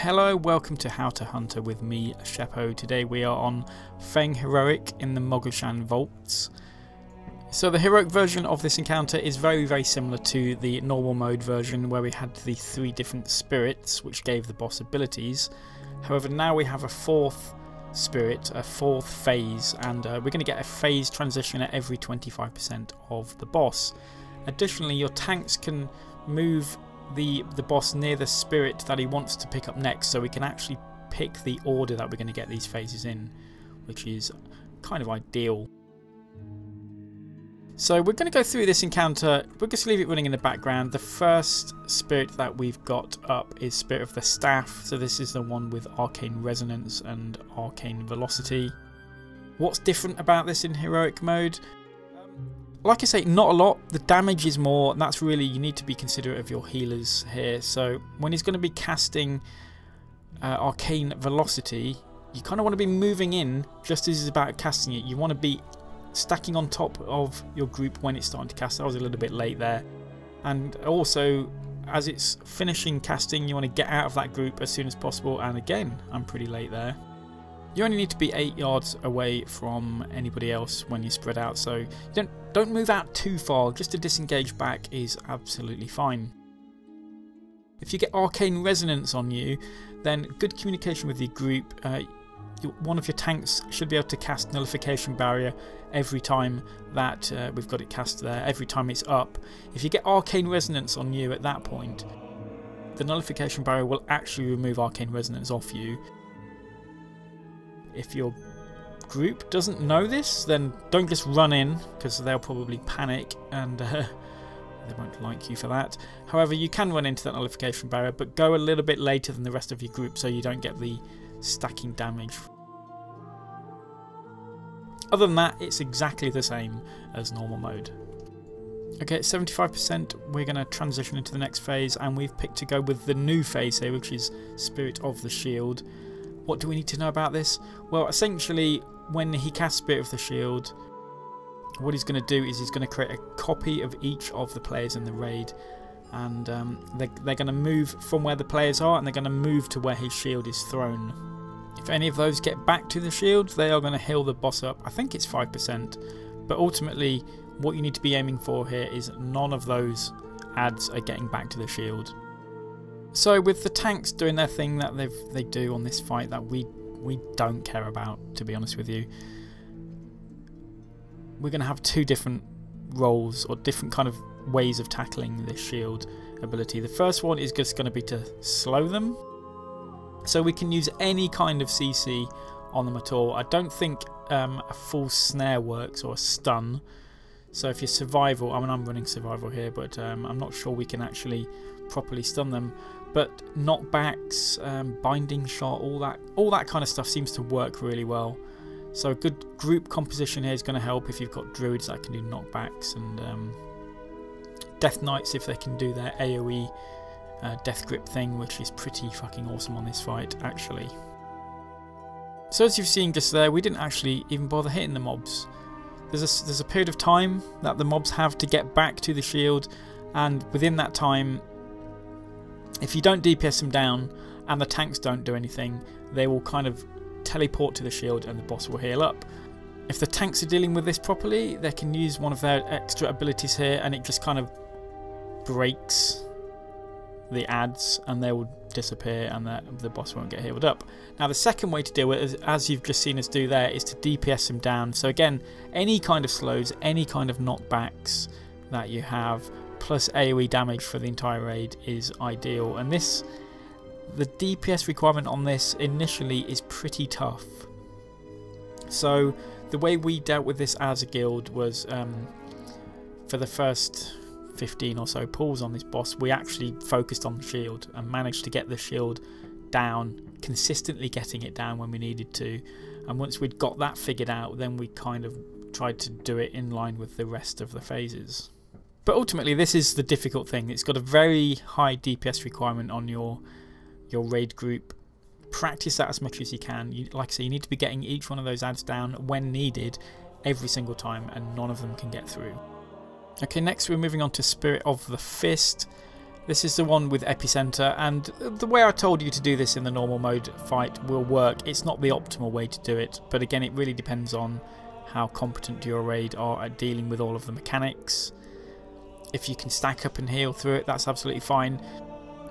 Hello, welcome to How to Hunter with me, Sheppo. Today we are on Feng Heroic in the Mogu'shan Vaults. So the heroic version of this encounter is very similar to the normal mode version where we had the 3 different spirits which gave the boss abilities. However, now we have a 4th spirit, a 4th phase, and we're going to get a phase transition at every 25% of the boss. Additionally, your tanks can move the boss near the spirit that he wants to pick up next, so we can actually pick the order that we're going to get these phases in, which is kind of ideal. So we're going to go through this encounter. We'll just leave it running in the background. The first spirit that we've got up is Spirit of the Staff, so this is the one with Arcane Resonance and Arcane Velocity. What's different about this in heroic mode? Like I say, not a lot. The damage is more, and that's really, you need to be considerate of your healers here. So when he's going to be casting Arcane Velocity, you kind of want to be moving in just as he's about casting it. You want to be stacking on top of your group when it's starting to cast. I was a little bit late there. And also, as it's finishing casting, you want to get out of that group as soon as possible. And again, I'm pretty late there. You only need to be 8 yards away from anybody else when you spread out, so you don't move out too far. Just to disengage back is absolutely fine. If you get Arcane Resonance on you, then good communication with your group. One of your tanks should be able to cast Nullification Barrier every time that we've got it cast there, every time it's up. If you get Arcane Resonance on you at that point, the Nullification Barrier will actually remove Arcane Resonance off you. If your group doesn't know this, then don't just run in, because they'll probably panic and they won't like you for that. However, you can run into that Nullification Barrier, but go a little bit later than the rest of your group so you don't get the stacking damage. Other than that, it's exactly the same as normal mode. Okay, at 75%, we're going to transition into the next phase, and we've picked to go with the new phase here, which is Spirit of the Shield. What do we need to know about this? Well, essentially, when he casts Spirit of the Shield, what he's going to do is he's going to create a copy of each of the players in the raid, and they're going to move from where the players are, and they're going to move to where his shield is thrown. If any of those get back to the shield, they are going to heal the boss up. I think it's 5%, but ultimately, what you need to be aiming for here is none of those adds are getting back to the shield. So with the tanks doing their thing that they do on this fight that we don't care about, to be honest with you, we're going to have 2 different roles or different kind of ways of tackling this shield ability. The first one is just going to be to slow them, so we can use any kind of CC on them at all. I don't think a full snare works or a stun. So if you're survival, I mean, I'm running survival here, but I'm not sure we can actually properly stun them. But knockbacks, binding shot, all that kind of stuff seems to work really well. So a good group composition here is going to help if you've got druids that can do knockbacks, and Death Knights if they can do their AoE death grip thing, which is pretty fucking awesome on this fight actually. So as you've seen just there, we didn't actually even bother hitting the mobs. There's a period of time that the mobs have to get back to the shield, and within that time, if you don't DPS them down and the tanks don't do anything, they will kind of teleport to the shield and the boss will heal up. If the tanks are dealing with this properly, they can use one of their extra abilities here, and it just kind of breaks the adds and they will disappear, and the boss won't get healed up. Now the second way to deal with it, as you've just seen us do there, is to DPS them down. So again, any kind of slows, any kind of knockbacks that you have, plus AoE damage for the entire raid is ideal. And the DPS requirement on this initially is pretty tough. So the way we dealt with this as a guild was for the first 15 or so pulls on this boss, we actually focused on the shield and managed to get the shield down, consistently getting it down when we needed to. And once we'd got that figured out, then we kind of tried to do it in line with the rest of the phases. But ultimately, this is the difficult thing. It's got a very high DPS requirement on your raid group. Practice that as much as you can. Like I say, you need to be getting each one of those adds down when needed every single time, and none of them can get through. Okay, next we're moving on to Spirit of the Fist. This is the one with Epicenter, and the way I told you to do this in the normal mode fight will work. It's not the optimal way to do it, but again, it really depends on how competent your raid are at dealing with all of the mechanics. If you can stack up and heal through it, that's absolutely fine.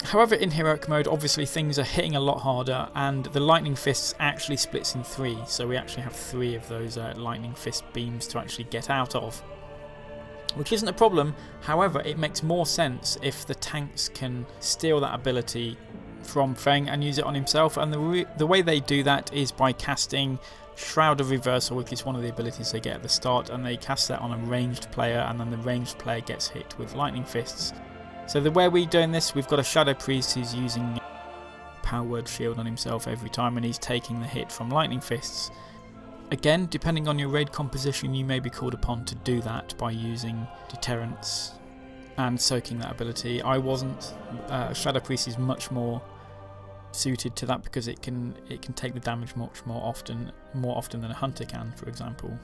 However, in Heroic mode, obviously things are hitting a lot harder, and the Lightning Fists actually splits in 3, so we actually have 3 of those Lightning Fist beams to actually get out of. Which isn't a problem, however, it makes more sense if the tanks can steal that ability from Feng and use it on himself, and the way they do that is by casting Shroud of Reversal, which is one of the abilities they get at the start, and they cast that on a ranged player, and then the ranged player gets hit with Lightning Fists. So the way we're doing this, we've got a Shadow Priest who's using Power Word Shield on himself every time, and he's taking the hit from Lightning Fists. Again, depending on your raid composition, you may be called upon to do that by using Deterrence and soaking that ability. I wasn't. Shadow Priest is much more suited to that because it can take the damage much more often than a Hunter can, for example.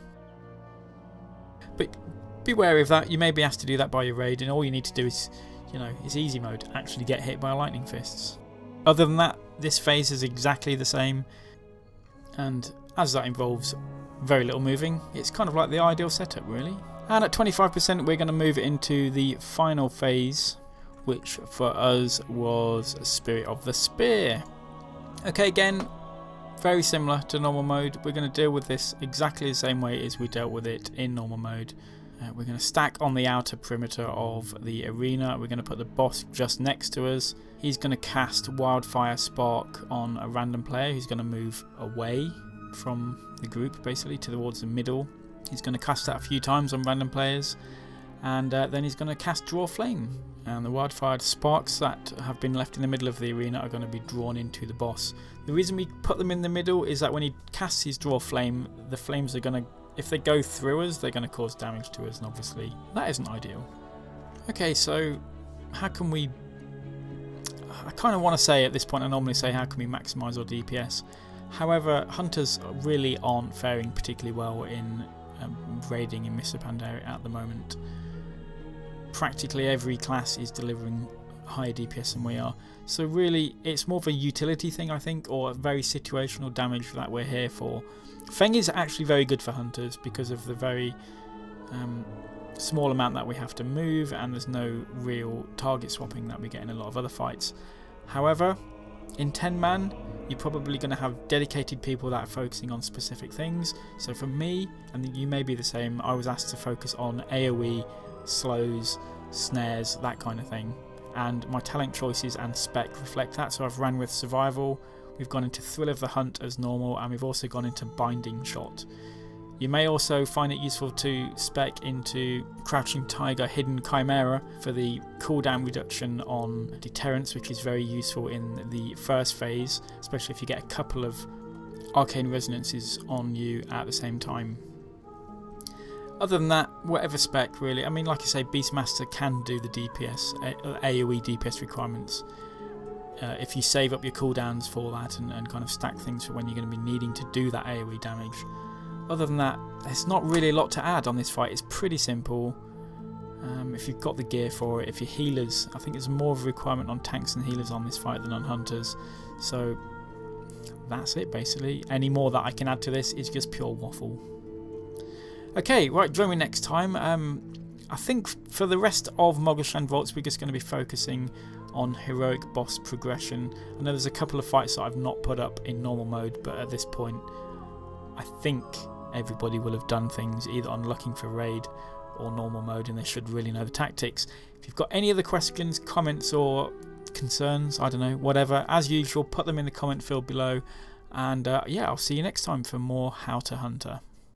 But be wary of that. You may be asked to do that by your raid, and all you need to do is, it's easy mode, actually get hit by Lightning Fists. Other than that, this phase is exactly the same, and as that involves very little moving, it's kind of like the ideal setup, really. And at 25%, we're going to move into the final phase, which for us was Spirit of the Spear. Okay, again, very similar to normal mode. We're going to deal with this exactly the same way as we dealt with it in normal mode. We're going to stack on the outer perimeter of the arena. We're going to put the boss just next to us. He's going to cast Wildfire Spark on a random player who's going to move away from the group, basically towards the middle. He's going to cast that a few times on random players, and then he's going to cast Draw Flame, and the wildfire sparks that have been left in the middle of the arena are going to be drawn into the boss. The reason we put them in the middle is that when he casts his Draw Flame, the flames are going to, if they go through us, they're going to cause damage to us, and obviously that isn't ideal. Okay, so how can we, I kind of want to say at this point, I normally say how can we maximise our DPS. However, Hunters really aren't faring particularly well in raiding in Mr. Pandaria at the moment. Practically every class is delivering higher DPS than we are, so really it's more of a utility thing, I think, or a very situational damage that we're here for. Feng is actually very good for Hunters because of the very small amount that we have to move, and there's no real target swapping that we get in a lot of other fights. However, in 10-man, you're probably going to have dedicated people that are focusing on specific things. So for me, and you may be the same, I was asked to focus on AoE, slows, snares, that kind of thing. And my talent choices and spec reflect that. So I've ran with Survival, we've gone into Thrill of the Hunt as normal, and we've also gone into Binding Shot. You may also find it useful to spec into Crouching Tiger, Hidden Chimera for the cooldown reduction on Deterrence, which is very useful in the first phase, especially if you get a couple of Arcane Resonances on you at the same time. Other than that, whatever spec really, I mean, like I say, Beastmaster can do the DPS, AoE DPS requirements. If you save up your cooldowns for that and kind of stack things for when you're going to be needing to do that AoE damage. Other than that, there's not really a lot to add on this fight. It's pretty simple. If you've got the gear for it, if you're healers, I think there's more of a requirement on tanks and healers on this fight than on hunters. So that's it basically. Any more that I can add to this is just pure waffle. Okay, right, join me next time. I think for the rest of Mogu'shan Vaults, we're just going to be focusing on heroic boss progression. I know there's a couple of fights that I've not put up in normal mode, but at this point, I think everybody will have done things either on Looking for Raid or normal mode, and they should really know the tactics. If you've got any other questions, comments or concerns, I don't know, whatever, as usual, put them in the comment field below, and yeah, I'll see you next time for more How to Hunter.